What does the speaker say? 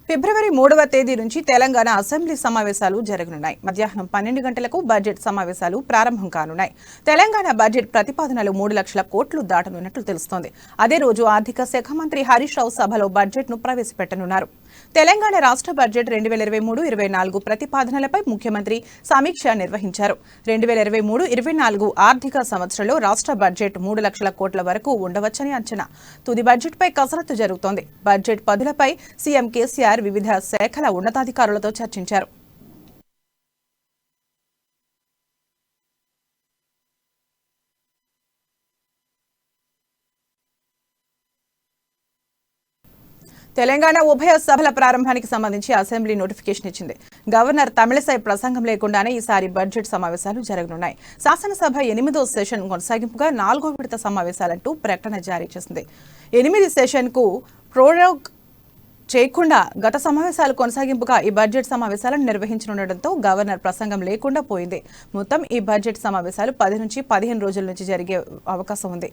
ఫిబ్రవరి 3వ తేదీ నుంచి తెలంగాణ అసెంబ్లీ సమావేశాలు జరగనున్నాయి. మధ్యాహ్నం 12 గంటలకు బడ్జెట్ సమావేశాలు ప్రారంభం కానున్నాయి. తెలంగాణ బడ్జెట్ ప్రతిపాదనలు 3 లక్షల కోట్లు దాటనున్నట్లు తెలుస్తోంది. అదే రోజు ఆర్థిక శాఖ మంత్రి హరీష్ రావు సభలో బడ్జెట్ ను ప్రవేశపెట్టనున్నారు. తెలంగాణ రాష్ట్ర బడ్జెట్ 2023-24 ప్రతిపాదనలపై ముఖ్యమంత్రి సమీక్ష నిర్వహించారు. 2023-24 ఆర్థిక సంవత్సరంలో రాష్ట్ర బడ్జెట్ 3 లక్షల కోట్ల వరకు ఉండవచ్చని అంచనా. తుది బడ్జెట్పై కసరత్తు జరుగుతోంది. బడ్జెట్ పదులపై సీఎం కేసీఆర్ వివిధ శాఖల ఉన్నతాధికారులతో చర్చించారు. తెలంగాణ ఉభయ సభల ప్రారంభానికి సంబంధించి అసెంబ్లీ నోటిఫికేషన్ ఇచ్చింది. గవర్నర్ తమిళసై ప్రసంగం లేకుండానే ఈసారి బడ్జెట్ సమావేశాలు జరగనున్నాయి. శాసనసభ 8వ సెషన్ కొనసాగింపుగా 4వ విడత సమావేశాలంటూ ప్రకటన జారీ చేసింది. 8 సెషన్కు ప్రోరోగ్ చేయకుండా గత సమావేశాలు కొనసాగింపుగా ఈ బడ్జెట్ సమావేశాలను నిర్వహించనుండటంతో గవర్నర్ ప్రసంగం లేకుండా పోయింది. మొత్తం ఈ బడ్జెట్ సమావేశాలు 10 నుంచి 15 రోజుల నుంచి జరిగే అవకాశం ఉంది.